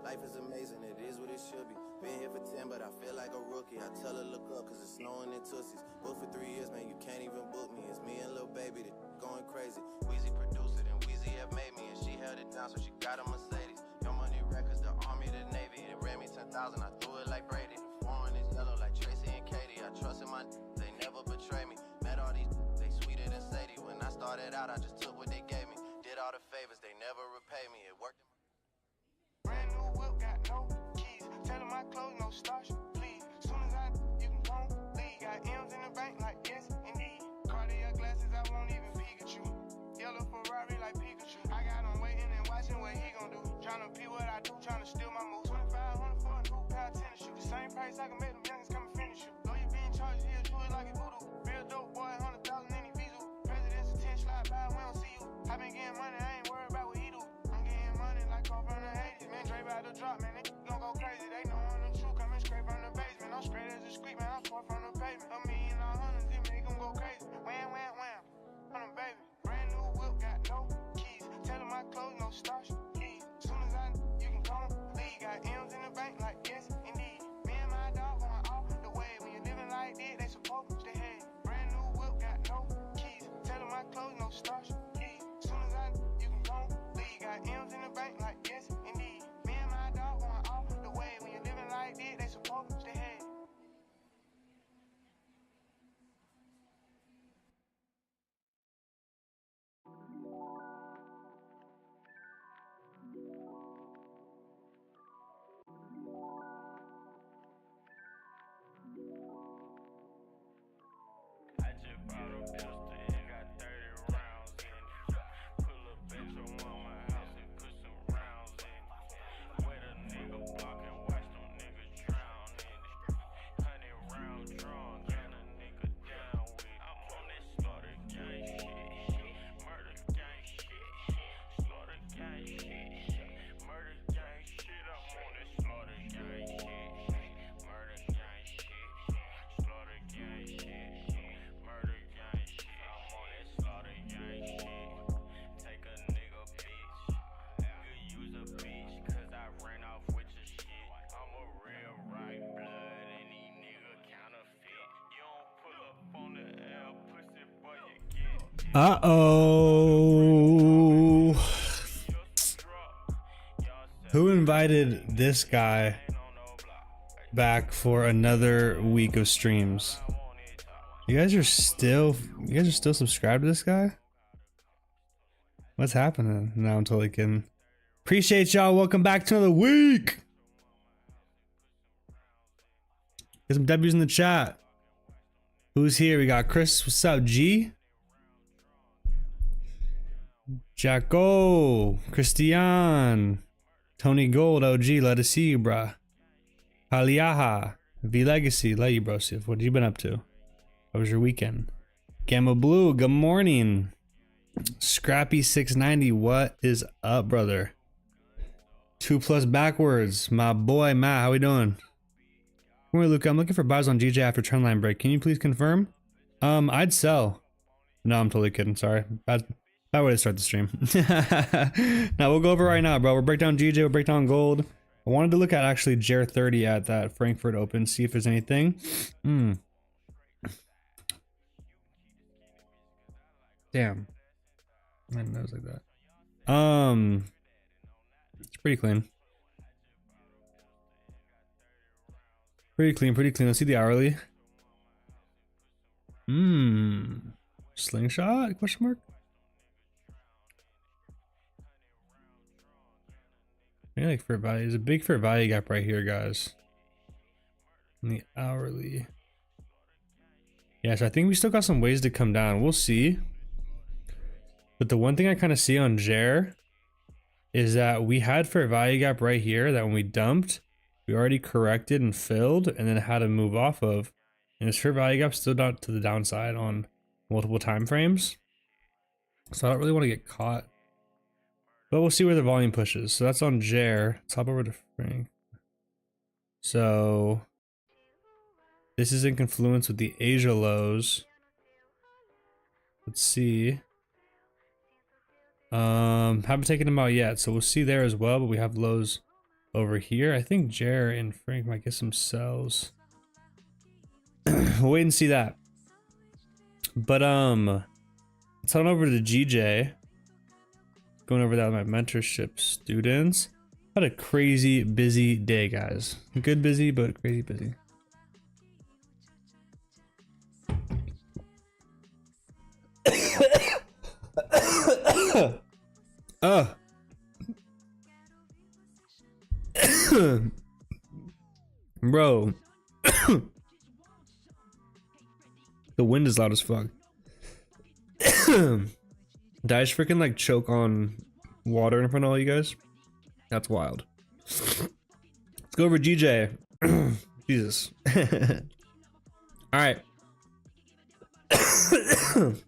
Life is amazing, it is what it should be. Been here for 10, but I feel like a rookie. I tell her look up, cause it's snowing in Tootsies. Booked for 3 years, man, you can't even book me. It's me and Lil Baby, that going crazy. Weezy produced it, and Weezy have made me. And she held it down, so she got a Mercedes. Your money records, the Army, the Navy. It ran me 10,000, I threw it like Brady. The foreign is yellow like Tracy and Katie. I trust in my they never betray me. Met all these, they sweeter than Sadie. When I started out, I just took what they gave me. Did all the favors, they never repay me. It worked. Brand new whip, got no keys. Tell them my clothes, no starch, please. Soon as you can come, leave. Got M's in the bank, like yes, indeed. Cartier glasses, I won't even Pikachu. Yellow Ferrari like Pikachu. I got him waiting and watching what he gon' do. Tryna be what I do, tryna steal my moves. 2,500 for a new pair of tennis shoes. The same price I can make them youngins come and finish you. Though you being charged, he'll do it like a voodoo. Real dope boy, 100,000 in his visa. President's attention, slide by, we don't see you. I been getting money, I ain't worried about what he do. I'm getting money like I'm from the 80s. Man, Dre about to drop, man, they gon' go crazy. They know I'm the truth, coming straight from the basement. I'm straight as a squeak, man, I'm far from the pavement. A million or hundreds, it make them go crazy. Wham, wham, wham, on them, baby. Brand new whip, got no keys. Tell them my clothes, no starch, please. Soon as you can come, leave. Got M's in the bank, like yes, indeed. Me and my dog going all the way. When you're living like this, they supposed to stay head. Brand new whip, got no keys. Tell them my clothes, no starch, please. Soon as you can come, leave. Got M's in the bank, like yes, indeed. Me and my dog going all the way. When you're living like this, they supposed to stay head. I just bought a pistol and got 30 rounds in it. Pull a bitch on my house and put some rounds in it. Wait a nigga block and watch them niggas drown in it. 100 round drawn, got a nigga down with it. I'm on that slaughter gang shit, murder gang shit, slaughter gang shit, murder gang shit. I'm on that slaughter gang shit, murder gang shit, slaughter gang shit. Murder gang shit, I'm on that slaughter gang shit. Take a nigga bitch, could use a bitch, cause I ran off with your shit. I'm a real right blood, and these nigga counterfeit. You don't pull up on the L, pussy boy, you get. Uh-oh. Who invited this guy back for another week of streams? You guys are still subscribed to this guy? What's happening? No, I'm totally kidding. Appreciate y'all. Welcome back to another week. Get some W's in the chat. Who's here? We got Chris. What's up, G? Jacko, Christian, Tony Gold, OG. Let us see you, bruh. Haliaha, V Legacy. Love you, bro. Sif. What have you been up to? How was your weekend? Gamma Blue, good morning. Scrappy 690, what is up, brother? 2+ backwards, my boy Matt, how we doing? Good morning, Luca. I'm looking for buys on GJ after trendline break. Can you please confirm? I'd sell. No, I'm totally kidding. Sorry, bad way to start the stream. Now we'll go over right now, bro. We'll break down GJ. We'll break down gold. I wanted to look at actually JER 30 at that Frankfurt Open, see if there's anything. Damn. I didn't know it was like that. It's pretty clean. Pretty clean. Let's see the hourly. Slingshot? Question mark? Maybe like fair value. There's a big fair value gap right here, guys. On the hourly. Yeah, so I think we still got some ways to come down. We'll see. But the one thing I kind of see on JER is that we had fair value gap right here that when we dumped, we already corrected and filled and then had to move off of. And this fair value gap still down to the downside on multiple time frames. So I don't really want to get caught. But we'll see where the volume pushes. So that's on JER. Let's hop over to Frank. So this is in confluence with the Asia lows. Let's see. Haven't taken them out yet, so we'll see there as well, but we have lows over here. I think Jer and Frank might get some sells. We'll wait and see that. But let's head on over to GJ. Going over that with my mentorship students. Had a crazy busy day, guys. Good busy, but crazy busy. Bro. The wind is loud as fuck. Did I just freaking like choke on water in front of all you guys? That's wild. Let's go over GJ. Jesus. All right. Let's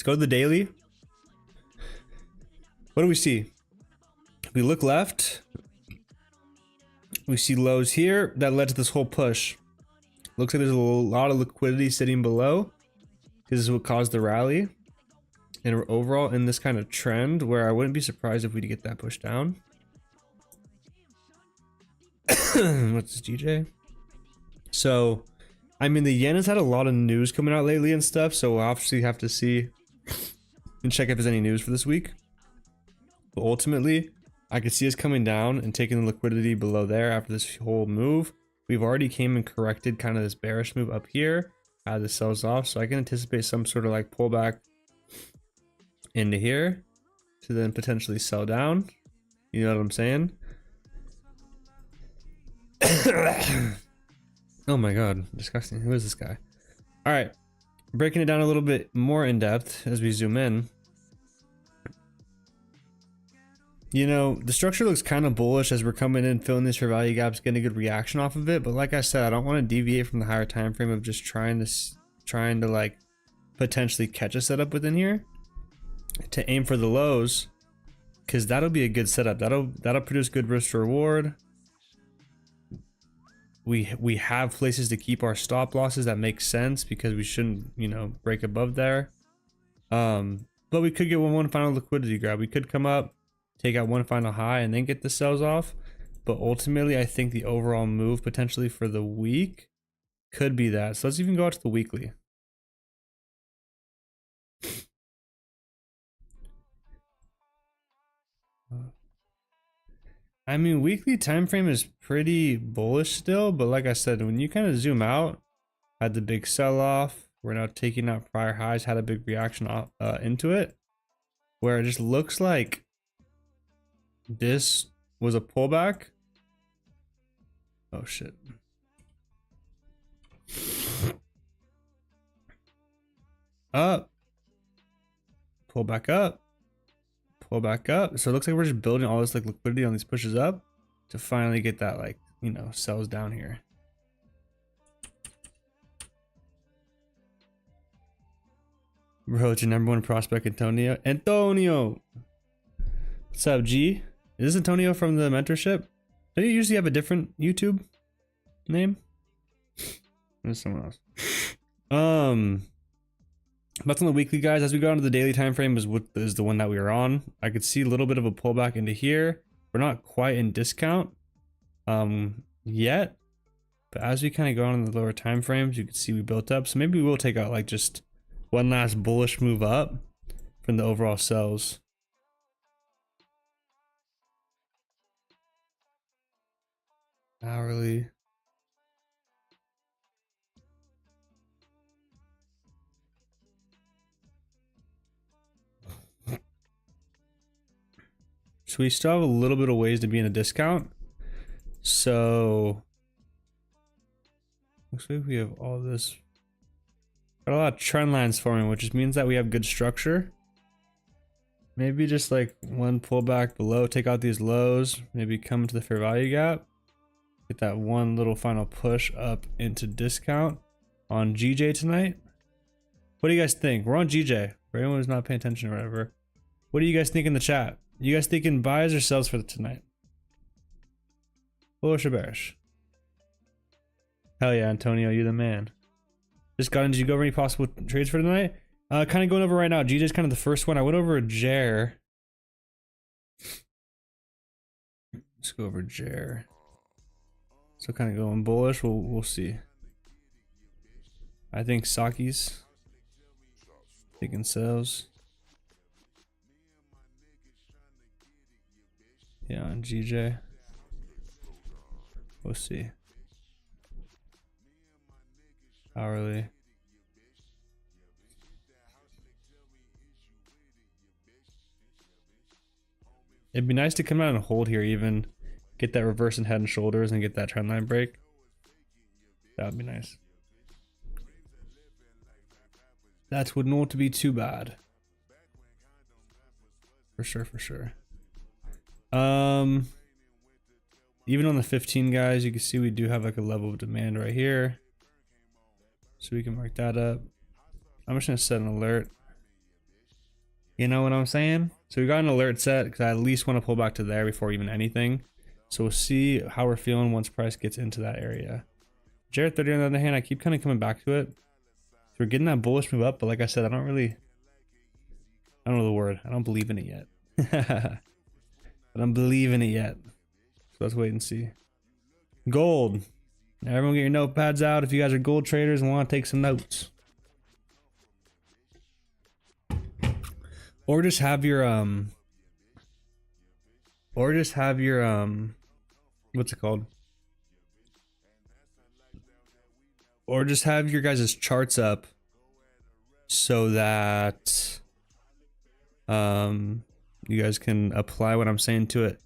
go to the daily. What do we see? We look left. We see lows here that led to this whole push. Looks like there's a lot of liquidity sitting below. This is what caused the rally. And we're overall in this kind of trend where I wouldn't be surprised if we get that push down. What's GJ? So, I mean, the yen has had a lot of news coming out lately and stuff. So we'll obviously have to see and check if there's any news for this week. But ultimately, I could see us coming down and taking the liquidity below there after this whole move. We've already came and corrected kind of this bearish move up here. Had the sells off, so I can anticipate some sort of like pullback into here to then potentially sell down. You know what I'm saying? Oh my god, disgusting. Who is this guy? All right, breaking it down a little bit more in depth as we zoom in. You know, the structure looks kind of bullish as we're coming in, filling these fair value gaps, getting a good reaction off of it. But like I said, I don't want to deviate from the higher time frame of just trying to like potentially catch a setup within here to aim for the lows, because that'll be a good setup. That'll produce good risk to reward. We have places to keep our stop losses that make sense because we shouldn't, you know, break above there. But we could get one final liquidity grab. We could come up, take out one final high, and then get the sells off. But ultimately, I think the overall move potentially for the week could be that. So let's even go out to the weekly. I mean, weekly time frame is pretty bullish still, but like I said, when you kind of zoom out, had the big sell off. We're now taking out prior highs, had a big reaction into it, where it just looks like this was a pullback. Oh shit. Up. Pull back up. Pull back up. So it looks like we're just building all this like liquidity on these pushes up to finally get that, like, you know, sells down here. Bro, it's your number one prospect, Antonio. Antonio! What's up, G? Is this Antonio from the mentorship? Don't you usually have a different YouTube name? There's someone else. That's on the weekly, guys. As we go into the daily time frame is the one that we are on. I could see a little bit of a pullback into here. We're not quite in discount yet, but as we kind of go on in the lower time frames, you can see we built up. So maybe we'll take out like just one last bullish move up from the overall sells. Hourly. So we still have a little bit of ways to be in a discount. So looks like we have all this. Got a lot of trend lines forming, which just means that we have good structure. Maybe just like one pullback below, take out these lows, maybe come to the fair value gap. Get that one little final push up into discount on GJ tonight. What do you guys think? We're on GJ. For anyone who's not paying attention or whatever. What do you guys think in the chat? You guys thinking buys or sells for tonight? Bullish or bearish? Hell yeah, Antonio, you're the man. Just got in. Did you go over any possible trades for tonight? Kind of going over right now. GJ's kind of the first one. I went over Jer. Let's go over Jer. So kind of going bullish. We'll see. I think Saki's taking sales. Yeah, on GJ. We'll see. Hourly. It'd be nice to come out and hold here, even get that reverse and head and shoulders and get that trend line break. That would be nice. That would not be too bad. For sure, for sure. Even on the 15 guys, you can see we do have like a level of demand right here. So we can mark that up. I'm just gonna set an alert. You know what I'm saying? So we got an alert set because I at least want to pull back to there before even anything. So we'll see how we're feeling once price gets into that area. Jared 30 on the other hand, I keep kind of coming back to it. So we're getting that bullish move up, but like I said, I don't know the word. I don't believe in it yet. I don't believe in it yet. So let's wait and see. Gold. Now everyone get your notepads out if you guys are gold traders and want to take some notes. Or just have your what's it called? Or just have your guys' charts up so that you guys can apply what I'm saying to it.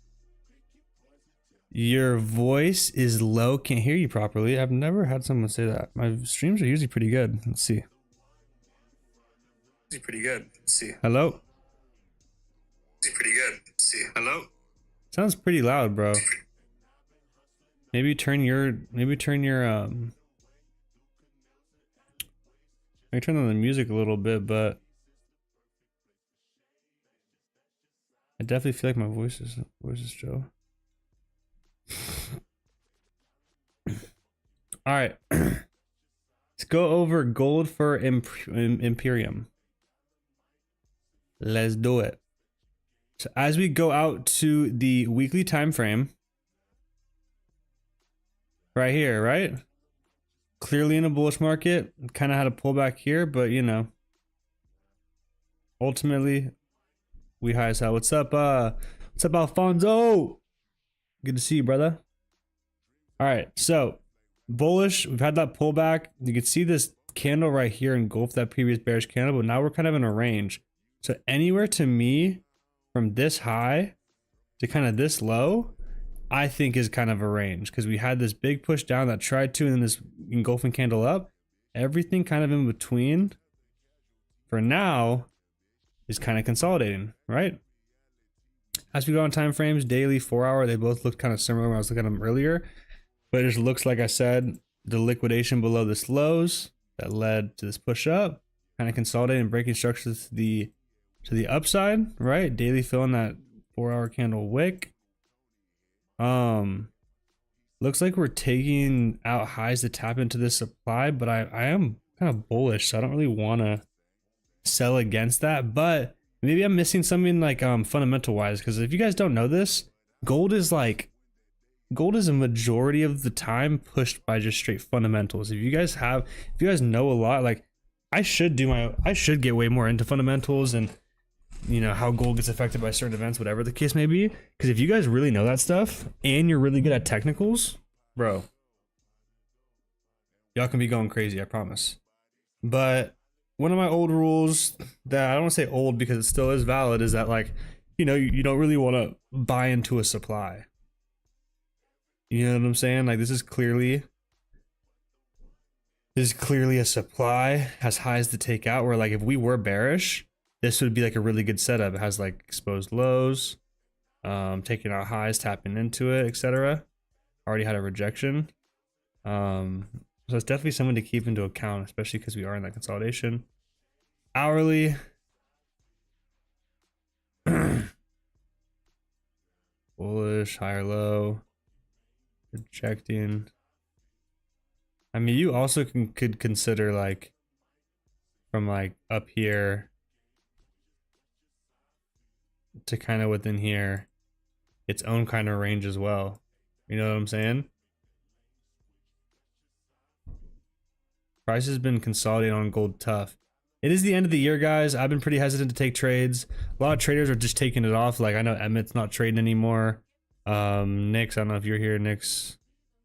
Your voice is low, can't hear you properly. I've never had someone say that. My streams are usually pretty good. Let's see. Pretty good. Let's see. Hello? Pretty good. Let's see. Hello? Sounds pretty loud, bro. Maybe turn on the music a little bit, but I definitely feel like my voice is Joe. All right, let's go over gold for Imperium. Let's do it. So as we go out to the weekly time frame, right here, right? Clearly in a bullish market, kind of had a pullback here, but you know, ultimately we high sell. What's up, Alfonso? Good to see you, brother. All right, so bullish, we've had that pullback. You can see this candle right here engulf that previous bearish candle, but now we're kind of in a range. So anywhere to me from this high to kind of this low, I think is kind of a range, because we had this big push down that tried to, and then this engulfing candle up. Everything kind of in between for now is kind of consolidating, right? As we go on time frames, daily, 4 hour, they both look kind of similar when I was looking at them earlier, but it just looks like I said, the liquidation below this lows that led to this push up, kind of consolidating and breaking structures to the upside, right? Daily filling that 4 hour candle wick. Looks like we're taking out highs to tap into this supply, but I am kind of bullish, so I don't really want to sell against that. But maybe I'm missing something like fundamental wise, because if you guys don't know this, gold is a majority of the time pushed by just straight fundamentals. If you guys know a lot, like I should get way more into fundamentals and, you know, how gold gets affected by certain events, whatever the case may be. Because if you guys really know that stuff and you're really good at technicals, bro, y'all can be going crazy, I promise. But one of my old rules that I don't want to say old because it still is valid is that, like, you know, you don't really want to buy into a supply. You know what I'm saying? Like, this is clearly a supply, has highs to take out, where like if we were bearish, this would be like a really good setup. It has like exposed lows, taking out highs, tapping into it, etc. Already had a rejection. So it's definitely something to keep into account, especially because we are in that consolidation. Hourly. Bullish, higher low. Rejecting. I mean, you also could consider like from like up here to kind of within here, its own kind of range as well. You know what I'm saying? Price has been consolidating on gold tough. It is the end of the year, guys. I've been pretty hesitant to take trades. A lot of traders are just taking it off. Like I know Emmitt's not trading anymore. Nix, I don't know if you're here. Nix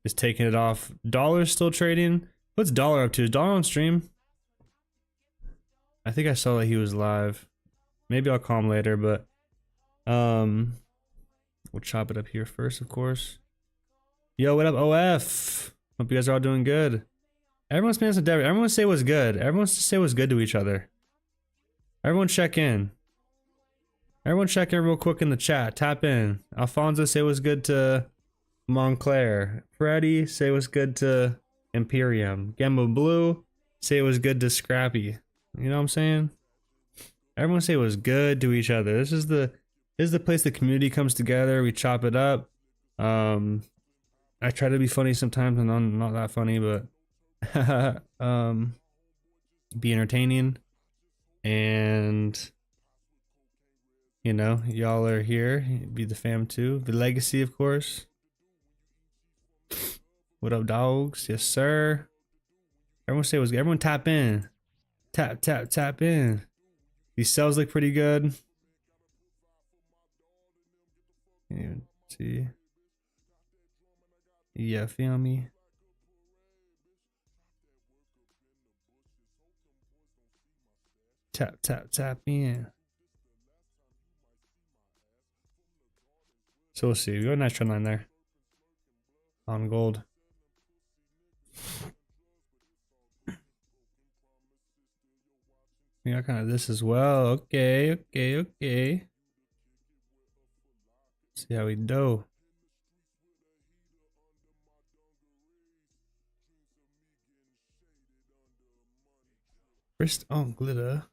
is taking it off. Dollar's still trading. What's Dollar up to? Is Dollar on stream? I think I saw that he was live. Maybe I'll call him later, but we'll chop it up here first, of course. Yo, what up, OF? Hope you guys are all doing good. Everyone's been some Deborah. Everyone say what's good. Everyone say what's good to each other. Everyone check in. Everyone check in real quick in the chat. Tap in. Alfonso, say what's good to Montclair. Freddy, say what's good to Imperium. Gamma Blue, say it was good to Scrappy. You know what I'm saying? Everyone say what's good to each other. This is the place the community comes together. We chop it up. I try to be funny sometimes and I'm not that funny, but be entertaining. And you know, y'all are here. Be the fam too. The legacy, of course. What up, dogs? Yes, sir. Everyone say what's good. Everyone tap in. Tap in. These cells look pretty good. Can't even see. Yeah, feel me? Tap in. So we'll see. We got a nice trend line there. On gold. We got kind of this as well. Okay. See how we do. Wrist on glitter.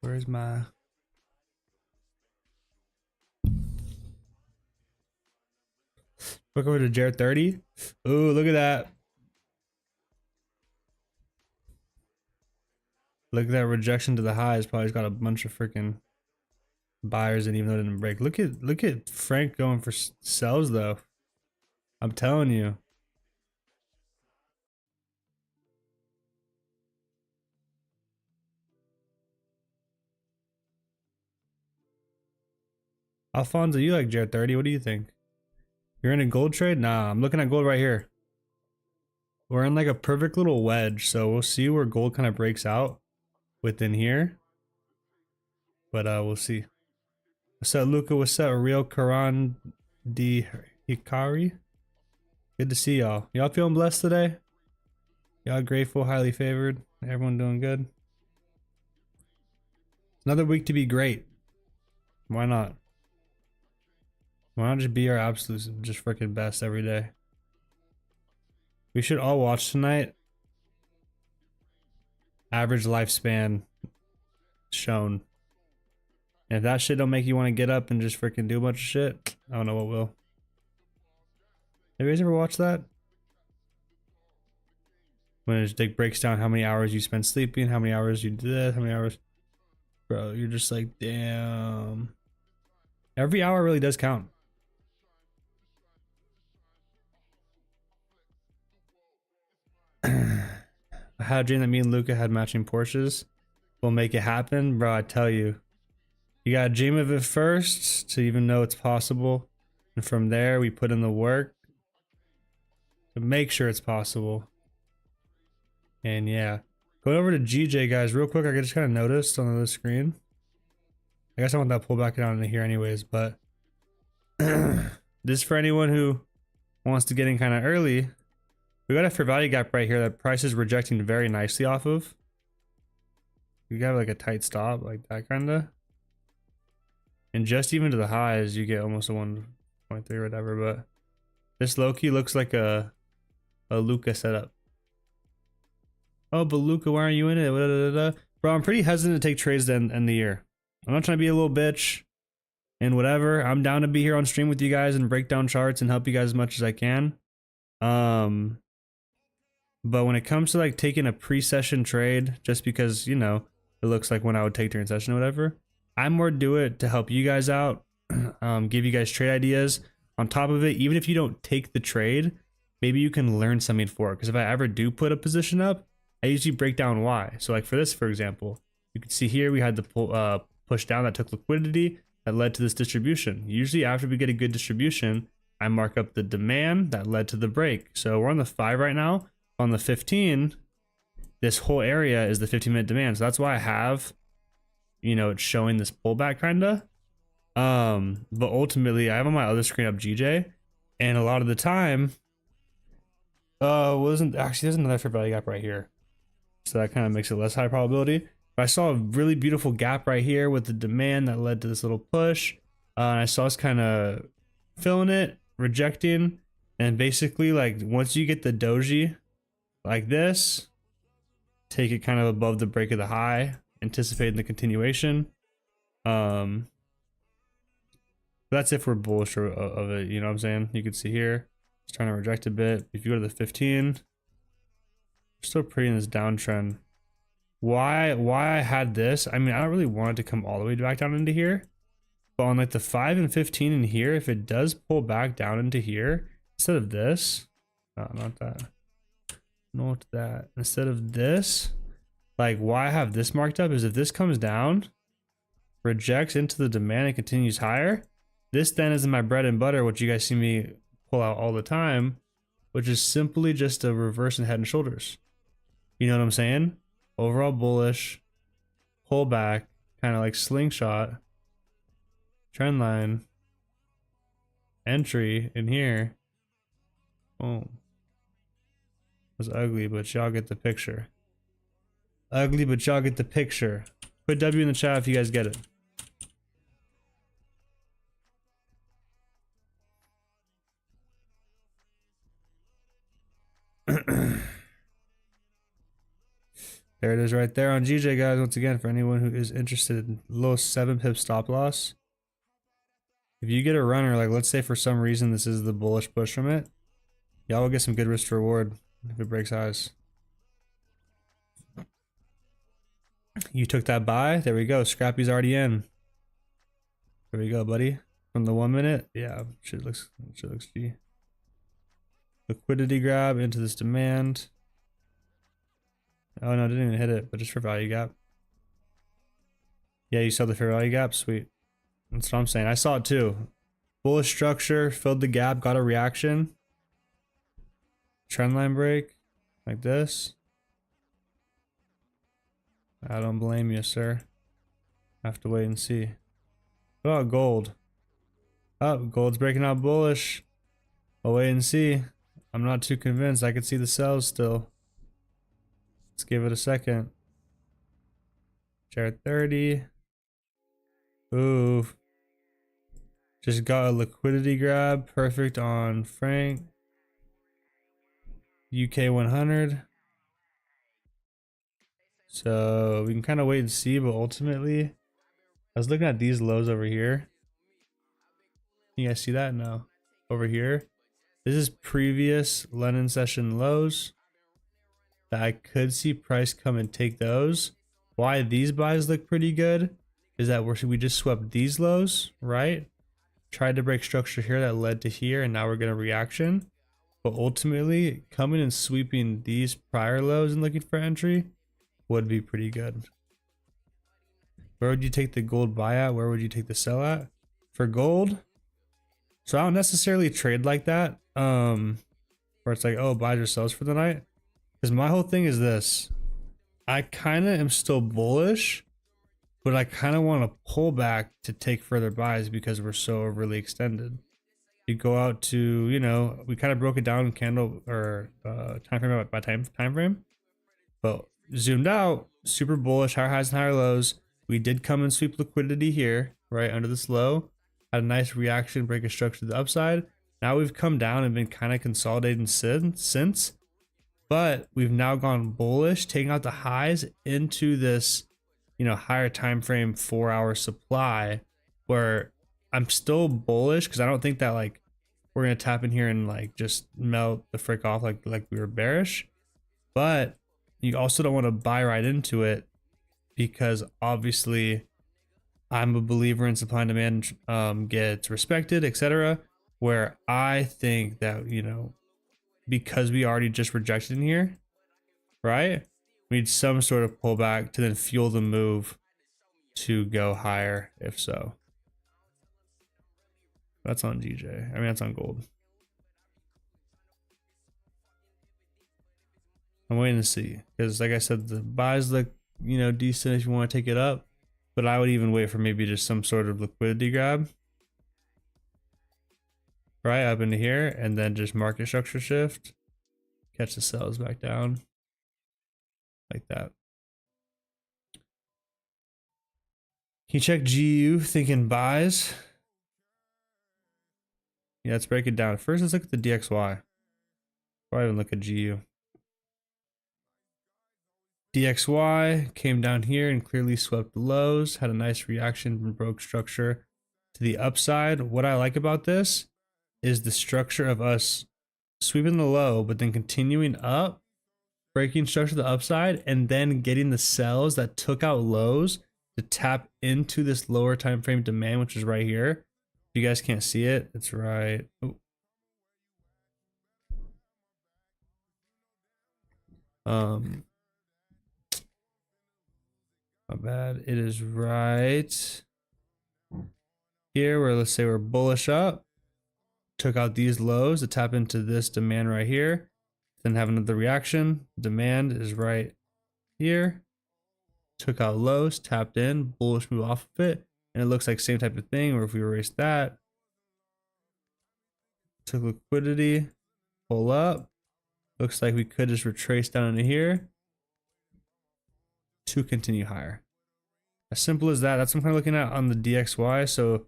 Where's my... Look over to Jared 30. Ooh, look at that. Look at that rejection to the highs. Probably got a bunch of freaking buyers and even though it didn't break. Look at Frank going for sells though. I'm telling you. Alfonso, you like Jared 30. What do you think? You're in a gold trade? Nah, I'm looking at gold right here. We're in like a perfect little wedge, so we'll see where gold kind of breaks out within here. But we'll see. What's up, Luca? What's up, Real Karan D Hikari? Good to see y'all. Y'all feeling blessed today? Y'all grateful, highly favored? Everyone doing good? Another week to be great. Why not? Why not just be our absolute, just freaking best every day? We should all watch tonight. Average lifespan shown. And if that shit don't make you want to get up and just freaking do a bunch of shit, I don't know what will. Have you guys ever watched that? When it just breaks down how many hours you spend sleeping, how many hours you did this, how many hours. Bro, you're just like, damn. Every hour really does count. I had a dream that me and Luca had matching Porsches. We'll make it happen, bro. I tell you, you gotta dream of it first to even know it's possible, and from there we put in the work to make sure it's possible. And yeah, going over to GJ, guys, real quick. I just kind of noticed on the screen. I guess I want that pullback down into here, anyways. But this is for anyone who wants to get in kind of early. We got a fair value gap right here that price is rejecting very nicely off of. You got like a tight stop like that kind of. And just even to the highs, you get almost a 1.3 or whatever. But this low-key looks like a Luca setup. Oh, but Luca, why aren't you in it? Bro, I'm pretty hesitant to take trades to end the year. I'm not trying to be a little bitch and whatever. I'm down to be here on stream with you guys and break down charts and help you guys as much as I can. But when it comes to like taking a pre-session trade, just because, you know, it looks like when I would take during session or whatever. I more do it to help you guys out, give you guys trade ideas. On top of it, even if you don't take the trade, maybe you can learn something for it. Because if I ever do put a position up, I usually break down why. So like for this, for example, you can see here we had the push down that took liquidity that led to this distribution. Usually after we get a good distribution, I mark up the demand that led to the break. So we're on the 5 right now. On the 15, this whole area is the 15-minute demand. So that's why I have, you know, it's showing this pullback kind of. But ultimately I have on my other screen up GJ, and a lot of the time, wasn't actually, there's another fair value gap right here. So that kind of makes it less high probability. But I saw a really beautiful gap right here with the demand that led to this little push. And I saw us kind of filling it, rejecting, and basically like once you get the doji like this, take it kind of above the break of the high, anticipating the continuation. That's if we're bullish of it, you know what I'm saying? You can see here, it's trying to reject a bit. If you go to the 15, we're still pretty in this downtrend. Why I had this, I mean, I don't really want it to come all the way back down into here, but on like the 5 and 15 in here, if it does pull back down into here, instead of this, not that, not that, instead of this, like why I have this marked up is if this comes down, rejects into the demand and continues higher, this then is my bread and butter, which you guys see me pull out all the time, which is simply just a reverse and head and shoulders. You know what I'm saying? Overall bullish, pull back, kind of like slingshot, trend line, entry in here. Oh, was ugly, but y'all get the picture. Ugly, but y'all get the picture. Put W in the chat if you guys get it. There it is right there on GJ, guys. Once again, for anyone who is interested in low 7 pip stop loss. If you get a runner, like let's say for some reason this is the bullish push from it, y'all will get some good risk to reward if it breaks highs. You took that buy. There we go. Scrappy's already in. There we go, buddy. From the 1 minute. Yeah, shit looks G. Liquidity grab into this demand. Oh no, didn't even hit it, but just for value gap. Yeah, you saw the fair value gap? Sweet. That's what I'm saying. I saw it too. Bullish structure, filled the gap, got a reaction. Trendline break, like this. I don't blame you, sir. Have to wait and see. What about gold? Oh, gold's breaking out bullish. I'll wait and see. I'm not too convinced. I could see the sells still. Let's give it a second. Chart 30. Ooh. Just got a liquidity grab. Perfect on Frank. UK 100. So we can kind of wait and see, but ultimately, I was looking at these lows over here. You guys see that? No. Over here. This is previous London session lows. That I could see price come and take those. Why these buys look pretty good is that we just swept these lows, right? Tried to break structure here that led to here, and now we're going to reaction. But ultimately, coming and sweeping these prior lows and looking for entry would be pretty good. Where would you take the gold buy at? Where would you take the sell at? For gold, so I don't necessarily trade like that, where it's like, oh, buys or sells for the night. Because my whole thing is this. I kind of am still bullish, but I kind of want to pull back to take further buys because we're so overly extended. You go out to, you know, we kind of broke it down candle or time frame by time frame, but zoomed out, super bullish, higher highs and higher lows. We did come and sweep liquidity here, right under this low. Had a nice reaction, break a structure to the upside. Now we've come down and been kind of consolidating since. But we've now gone bullish, taking out the highs into this, you know, higher time frame 4-hour supply, where I'm still bullish because I don't think that like we're gonna tap in here and like just melt the frick off like we were bearish. But you also don't want to buy right into it because obviously I'm a believer in supply and demand gets respected, etc. Where I think that, you know, because we already just rejected in here, right? We need some sort of pullback to then fuel the move to go higher, if so. That's on GJ. I mean, that's on gold. I'm waiting to see, because like I said, the buys look, you know, decent if you want to take it up, but I would even wait for maybe just some sort of liquidity grab, right up into here, and then just market structure shift, catch the sells back down like that. Can you check GU thinking buys? Yeah, let's break it down. First, let's look at the DXY. Before I even look at GU. DXY came down here and clearly swept the lows, had a nice reaction from broke structure to the upside. What I like about this is the structure of us sweeping the low, but then continuing up, breaking structure to the upside, and then getting the sells that took out lows to tap into this lower time frame demand, which is right here. If you guys can't see it, it's right. Ooh. My bad. It is right here where, let's say we're bullish up, took out these lows to tap into this demand right here, then have another reaction. Demand is right here, took out lows, tapped in, bullish move off of it, and it looks like same type of thing. Or if we erase that, took liquidity, pull up, looks like we could just retrace down into here to continue higher. As simple as that. That's what I'm kind of looking at on the DXY. So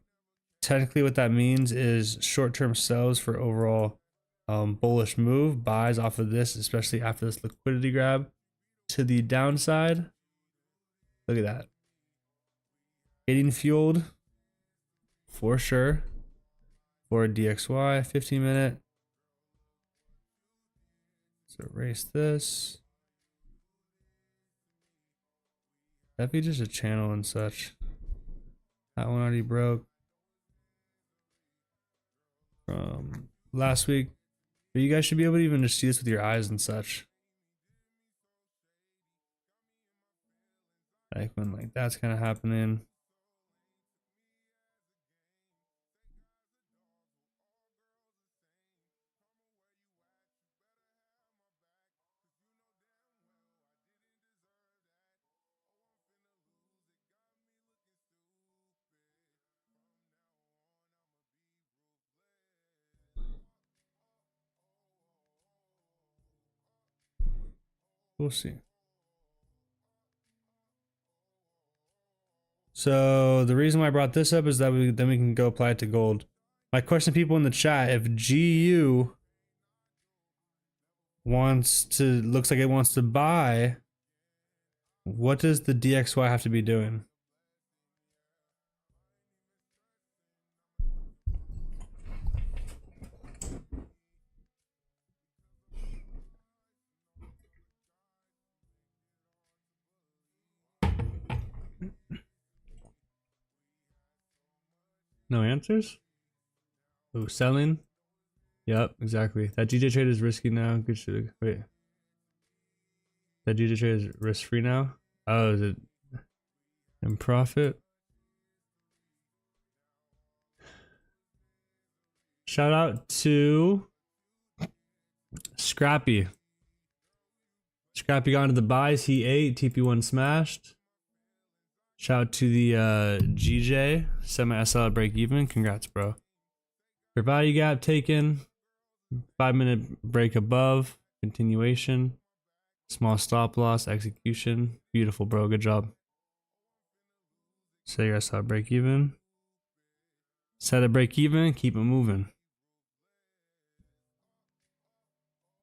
technically what that means is short-term sells for overall bullish move, buys off of this, especially after this liquidity grab to the downside. Look at that. Getting fueled for sure for DXY 15 minute. So erase this. That'd be just a channel and such. That one already broke from last week. But you guys should be able to even just see this with your eyes and such. Like when like that's kind of happening. We'll see. So the reason why I brought this up is that then we can go apply it to gold. My question to people in the chat, if GU wants to, looks like it wants to buy, what does the DXY have to be doing? No answers? Oh, selling? Yep, exactly. That GJ trade is risky now. Good shit. Wait. That GJ trade is risk free now? Oh, is it in profit? Shout out to Scrappy. Scrappy got into the buys. He ate. TP1 smashed. Shout out to the GJ. Semi SL break even. Congrats, bro. Your value gap taken. 5 minute break above. Continuation. Small stop loss. Execution. Beautiful, bro. Good job. Set your SL break even. Set a break even. Keep it moving.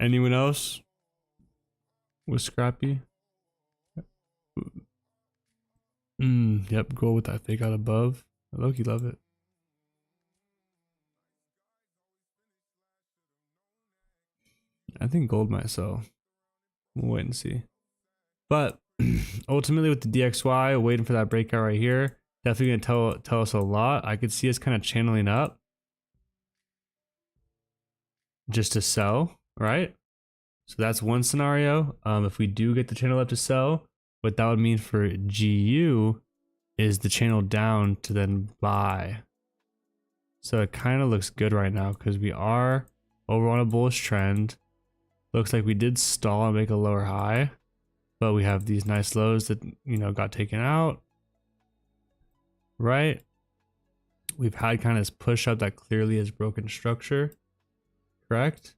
Anyone else with Scrappy? Yep, go with that fake out above. I low-key love it. I think gold might sell. We'll wait and see. But ultimately with the DXY, waiting for that breakout right here, definitely gonna tell us a lot. I could see us kind of channeling up just to sell, right? So that's one scenario. If we do get the channel up to sell, what that would mean for GU is the channel down to then buy. So it kind of looks good right now because we are over on a bullish trend. Looks like we did stall and make a lower high, but we have these nice lows that, you know, got taken out, right? We've had kind of this push up that clearly is broken structure, correct?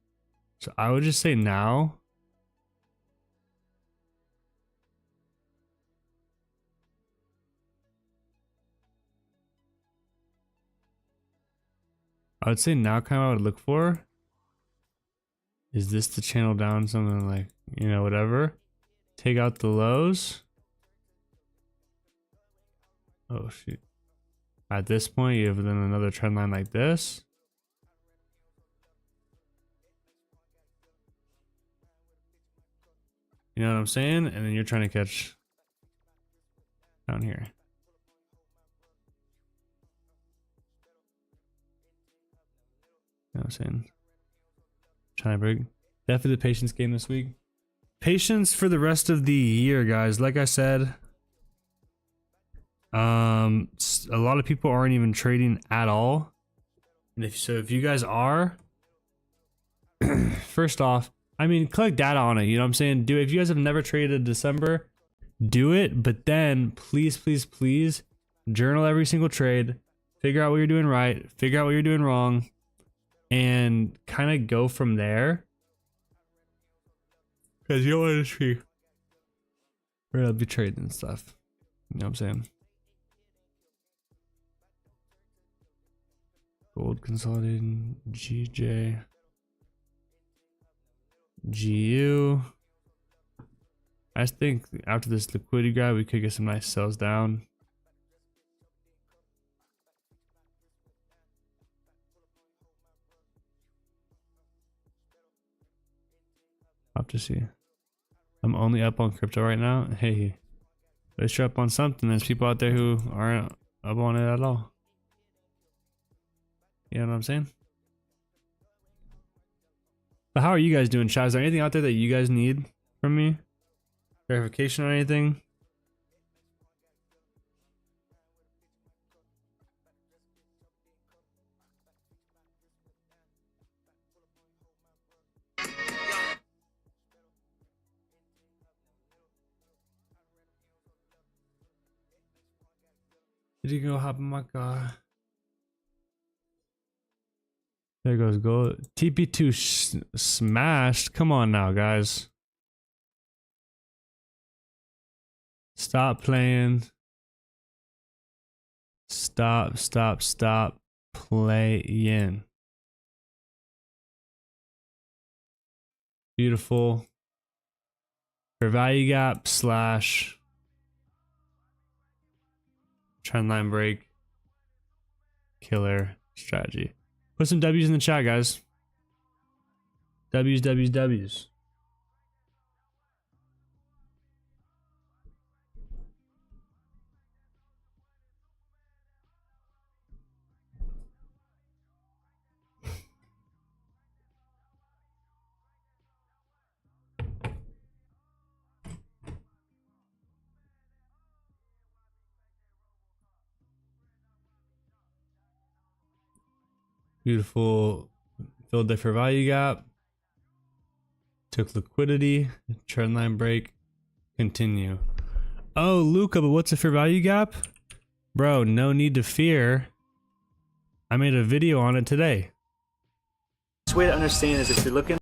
So I would just say now, I would say now kind of what I would look for is this the channel down, something like, you know, whatever. Take out the lows. Oh shoot. At this point, you have then another trend line like this. You know what I'm saying? And then you're trying to catch down here. You know what I'm saying? Trying to break. Definitely the patience game this week. Patience for the rest of the year, guys. Like I said, a lot of people aren't even trading at all. And if you guys are, first off, I mean, collect data on it. You know what I'm saying? Do it. If you guys have never traded December, do it. But then please, please, please journal every single trade. Figure out what you're doing right. Figure out what you're doing wrong. And kind of go from there. Because you don't want to see where I'll be trading and stuff. You know what I'm saying? Gold consolidating. GJ. GU. I just think after this liquidity grab, we could get some nice sells down. I'll have to see. I'm only up on crypto right now. Hey, at least you're up on something. There's people out there who aren't up on it at all. You know what I'm saying? But how are you guys doing, chat? Is there anything out there that you guys need from me? Verification or anything? Did you go hop in my car? There goes gold. TP2 smashed. Come on now, guys. Stop playing. Stop playing. Beautiful. For value gap slash trend line break. Killer strategy. Put some W's in the chat, guys. W's. Beautiful. Filled the fair value gap. Took liquidity. Trend line break. Continue. Oh, Luca, but what's a fair value gap? Bro, no need to fear. I made a video on it today. The way to understand is if you're looking,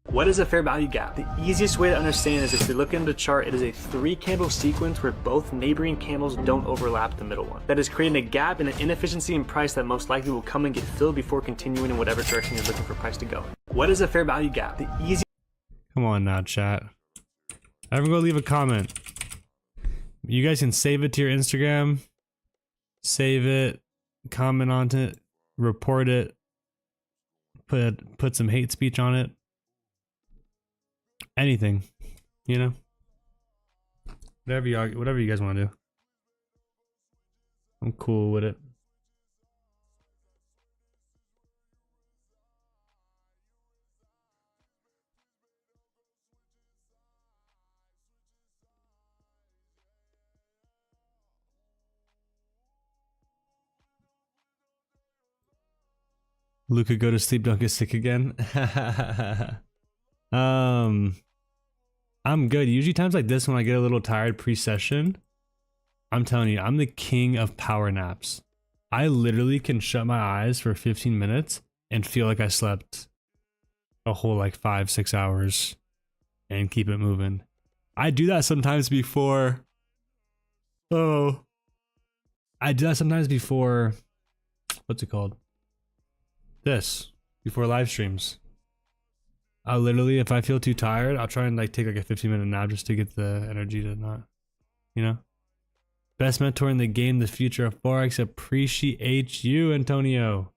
what is a fair value gap? The easiest way to understand is if you're looking at the chart, it is a 3-candle sequence where both neighboring candles don't overlap the middle one. That is creating a gap and an inefficiency in price that most likely will come and get filled before continuing in whatever direction you're looking for price to go. What is a fair value gap? The easy. Come on now, chat. Everyone go leave a comment. You guys can save it to your Instagram. Save it. Comment on it. Report it. Put some hate speech on it. Anything, you know. Whatever you guys want to do. I'm cool with it. Luca, go to sleep, don't get sick again. I'm good. Usually times like this when I get a little tired pre-session, I'm telling you, I'm the king of power naps. I literally can shut my eyes for 15 minutes and feel like I slept a whole like 5-6 hours and keep it moving. I do that sometimes before. Oh, I do that sometimes before. What's it called? This, before live streams. I'll literally, if I feel too tired, I'll try and like take like a 15-minute nap just to get the energy to not, you know. Best mentor in the game, the future of Forex. Appreciate you, Antonio.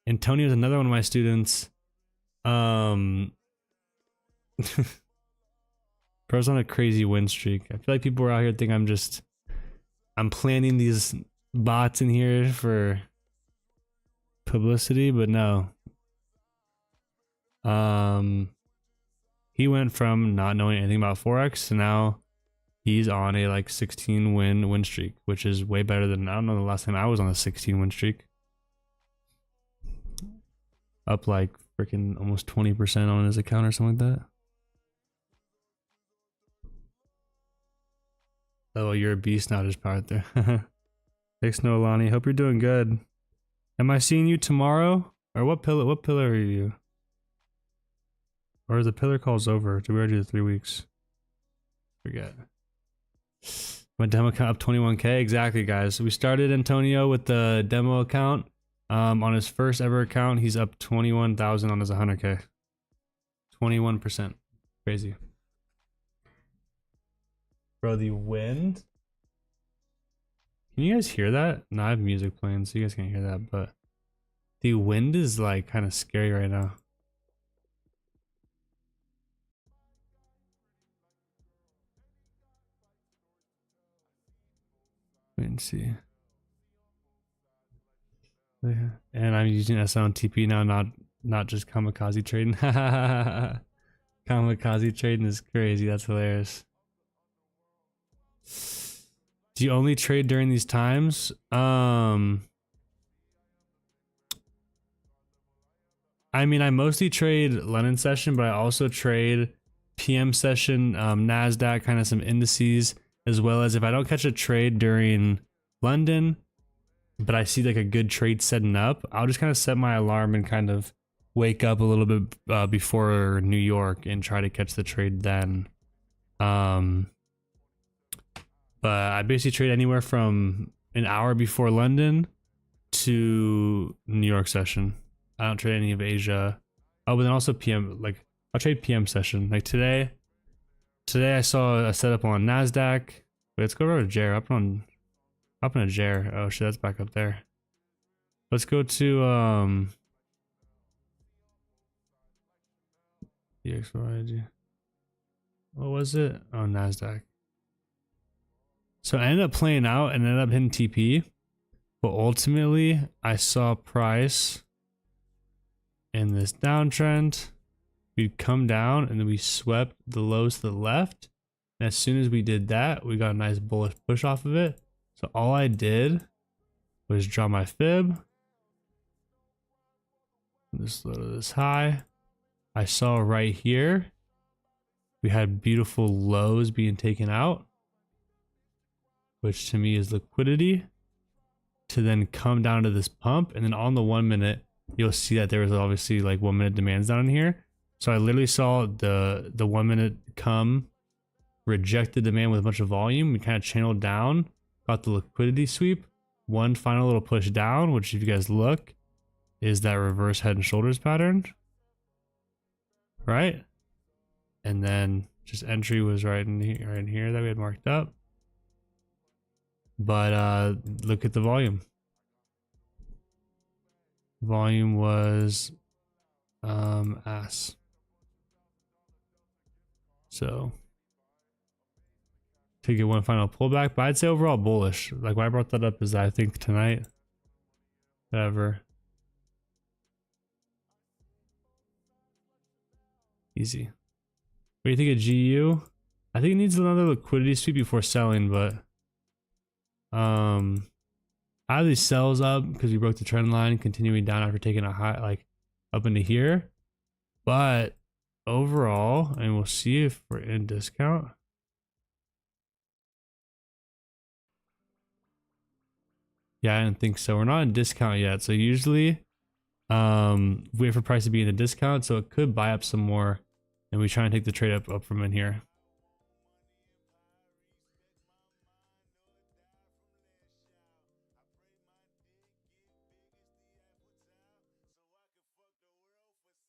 Antonio's another one of my students. Bro's on a crazy win streak. I feel like people are out here think I'm planning these bots in here for publicity, but no. He went from not knowing anything about Forex to now he's on a like 16 win streak, which is way better than, I don't know the last time I was on a 16 win streak. Up like freaking almost 20% on his account or something like that. Oh, you're a beast now, just powered there. Thanks, Nolani. Hope you're doing good. Am I seeing you tomorrow? Or what pillar are you? Or is the pillar calls over? Did we already do the 3 weeks? Forget. My demo account up 21K. Exactly, guys. We started Antonio with the demo account. On his first ever account, he's up 21,000 on his 100K. 21%. Crazy. Bro, the wind. Can you guys hear that? No, I have music playing, so you guys can't hear that, but the wind is like kind of scary right now. Wait and see. Yeah. And I'm using SLTP now, not just kamikaze trading. Kamikaze trading is crazy. That's hilarious. Do you only trade during these times? I mean, I mostly trade London session, but I also trade PM session, NASDAQ, kind of some indices, as well as if I don't catch a trade during London, but I see like a good trade setting up, I'll just kind of set my alarm and kind of wake up a little bit before New York and try to catch the trade then. But I basically trade anywhere from an hour before London to New York session. I don't trade any of Asia. Oh, but then also PM, like I'll trade PM session. Like today I saw a setup on NASDAQ. Wait, let's go over to Jer. Up in a Jer. Oh shit, that's back up there. Let's go to DXYG. What was it? Oh, NASDAQ. So I ended up playing out and ended up hitting TP, but ultimately I saw price in this downtrend. We'd come down and then we swept the lows to the left. And as soon as we did that, we got a nice bullish push off of it. So all I did was draw my fib. This low to this high. I saw right here, we had beautiful lows being taken out, which to me is liquidity, to then come down to this pump. And then on the 1 minute, you'll see that there was obviously like 1 minute demands down in here. So I literally saw the 1 minute come, reject the demand with a bunch of volume. We kind of channeled down, got the liquidity sweep, one final little push down, which if you guys look, is that reverse head and shoulders pattern, right? And then just entry was right in here that we had marked up. But look at the volume. Volume was ass. So could get one final pullback, but I'd say overall bullish. Like why I brought that up is that I think tonight, whatever. Easy. What do you think of GU? I think it needs another liquidity sweep before selling, but either sells up because we broke the trend line, continuing down after taking a high, like up into here. But overall, and we'll see if we're in discount. Yeah, I didn't think so. We're not in discount yet. So usually wait for price to be in a discount. So it could buy up some more. And we try and take the trade up from in here.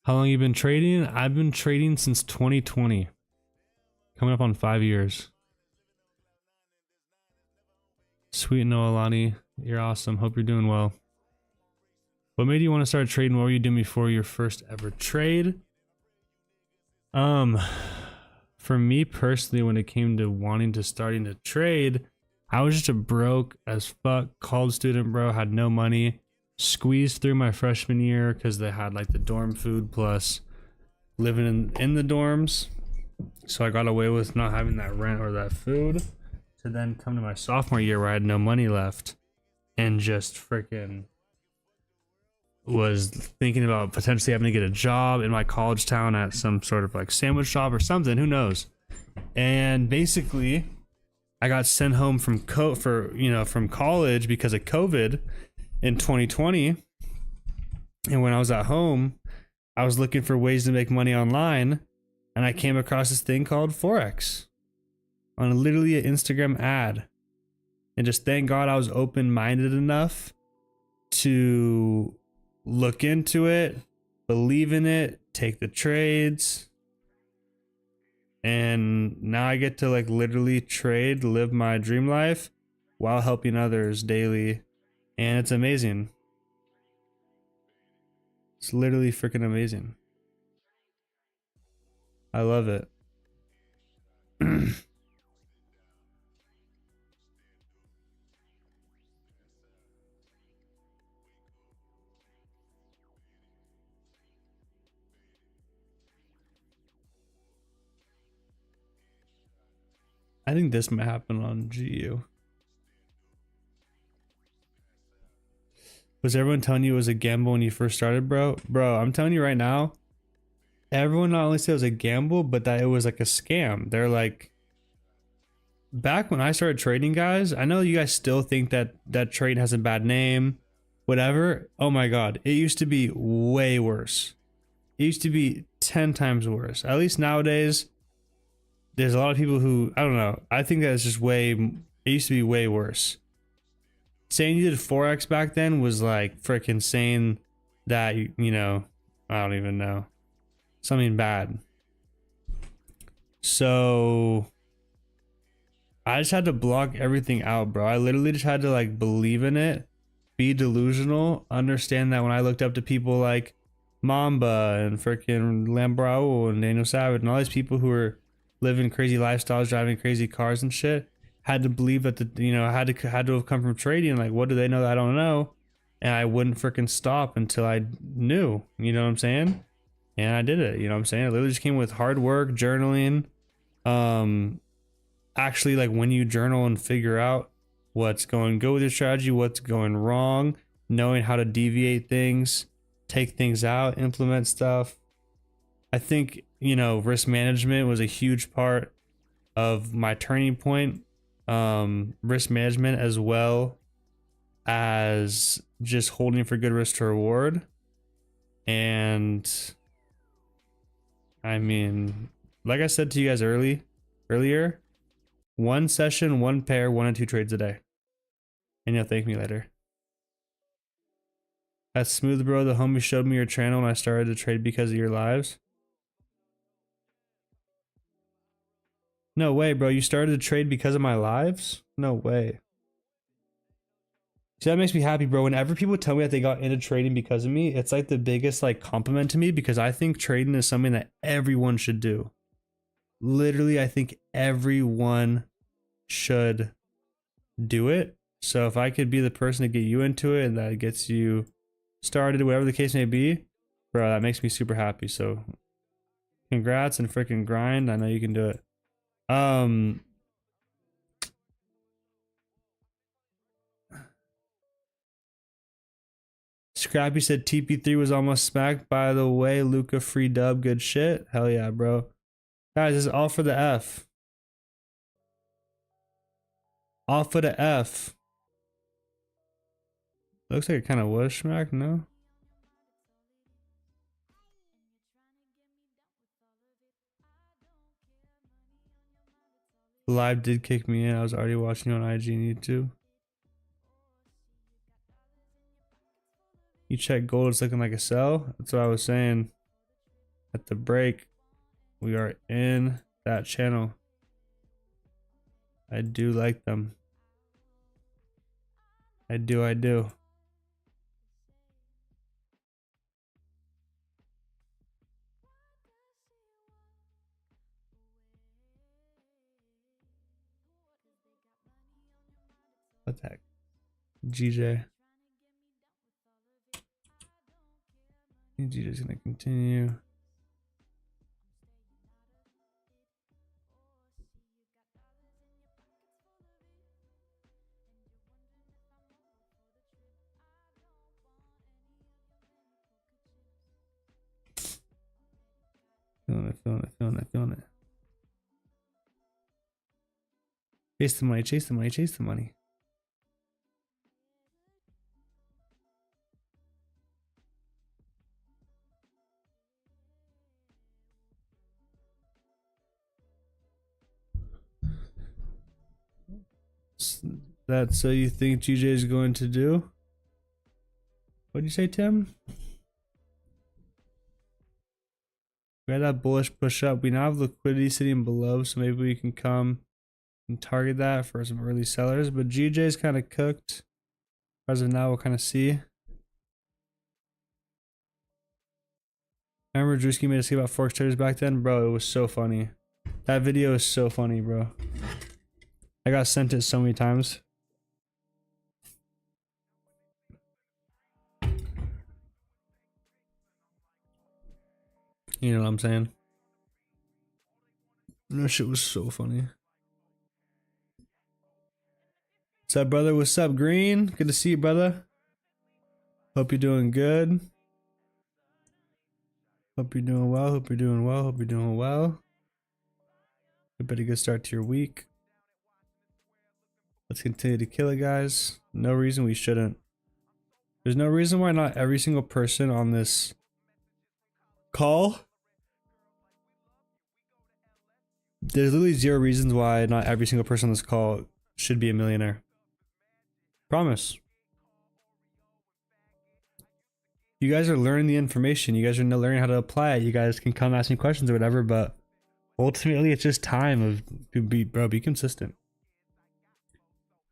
How long you been trading? I've been trading since 2020. Coming up on 5 years. Sweet Noelani, you're awesome. Hope you're doing well. What made you want to start trading? What were you doing before your first ever trade? For me personally, when it came to wanting to starting to trade, I was just a broke as fuck college student, bro. Had no money. Squeezed through my freshman year because they had like the dorm food plus living in the dorms. So I got away with not having that rent or that food. To then come to my sophomore year where I had no money left and just freaking was thinking about potentially having to get a job in my college town at some sort of like sandwich shop or something, who knows. And basically I got sent home from from college because of COVID in 2020. And when I was at home, I was looking for ways to make money online and I came across this thing called Forex on literally an Instagram ad. And just thank God I was open-minded enough to look into it, believe in it, take the trades. And now I get to like literally trade, live my dream life while helping others daily. And it's amazing. It's literally freaking amazing. I love it. I think this might happen on GU. Was everyone telling you it was a gamble when you first started, bro? Bro, I'm telling you right now, everyone not only said it was a gamble, but that it was like a scam. They're like, back when I started trading, guys, I know you guys still think that that trade has a bad name, whatever. Oh my God, it used to be way worse. It used to be 10 times worse. At least nowadays, there's a lot of people who, I don't know, I think that it's just it used to be way worse. Saying you did Forex back then was like freaking saying that, you know, I don't even know, something bad. So I just had to block everything out, bro. I literally just had to like believe in it, be delusional, understand that when I looked up to people like MAMBA and freaking Lambrao and Daniel Savage and all these people who were living crazy lifestyles, driving crazy cars and shit, had to believe that I had to have come from trading. Like, what do they know that I don't know? And I wouldn't freaking stop until I knew, you know what I'm saying? And I did it, you know what I'm saying? It literally just came with hard work, journaling. Actually, like when you journal and figure out what's going good with your strategy, what's going wrong, knowing how to deviate things, take things out, implement stuff. I think, you know, risk management was a huge part of my turning point. Risk management as well as just holding for good risk to reward. And I mean, like I said to you guys earlier, one session, one pair, 1 and 2 trades a day. And you'll thank me later. That's smooth, bro. The homie showed me your channel and I started to trade because of your lives. No way, bro. You started to trade because of my lives? No way. See, that makes me happy, bro. Whenever people tell me that they got into trading because of me, it's like the biggest like compliment to me because I think trading is something that everyone should do. Literally, I think everyone should do it. So if I could be the person to get you into it and that gets you started, whatever the case may be, bro, that makes me super happy. So congrats and freaking grind. I know you can do it. Scrappy said TP3 was almost smacked. By the way, Luca free dub, good shit. Hell yeah, bro. Guys, this is all for the F. All for the F. Looks like it kind of was smacked, no? Live did kick me in. I was already watching you on IG and YouTube. You check gold, it's looking like a sell. That's what I was saying at the break. We are in that channel. I do like them. I do. What the heck? GJ. GJ's gonna continue. Feeling it. Chase the money. That's so you think GJ is going to do? What'd you say, Tim? We had that bullish push up. We now have liquidity sitting below, so maybe we can come and target that for some early sellers. But GJ is kind of cooked. As of now, we'll kind of see. I remember Drewski made us see about Forex traders back then. Bro, it was so funny. That video is so funny, bro. I got sent it so many times. You know what I'm saying? That shit was so funny. What's up, brother? What's up, Green? Good to see you, brother. Hope you're doing good. Hope you're doing well. Hope you're doing well. A pretty good start to your week. Let's continue to kill it, guys. No reason we shouldn't. There's no reason why not every single person on this call. There's literally zero reasons why not every single person on this call should be a millionaire. Promise. You guys are learning the information. You guys are learning how to apply it. You guys can come ask me questions or whatever, but ultimately it's just time of be consistent.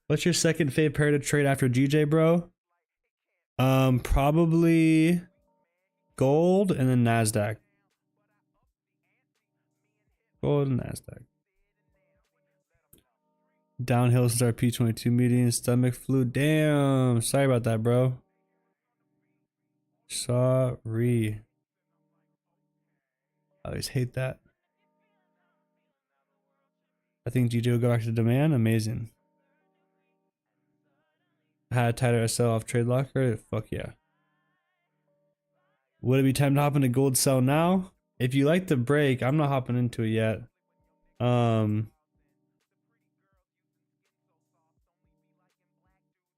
What's your second favorite pair to trade after GJ, bro? Probably gold and then NASDAQ. Gold and NASDAQ. Downhill since our P22 meeting. Stomach flu. Damn. Sorry about that, bro. Sorry. I always hate that. I think GJ will go back to demand. Amazing. Had a tighter SL off trade locker. Fuck yeah. Would it be time to hop into gold sell now? If you like the break, I'm not hopping into it yet.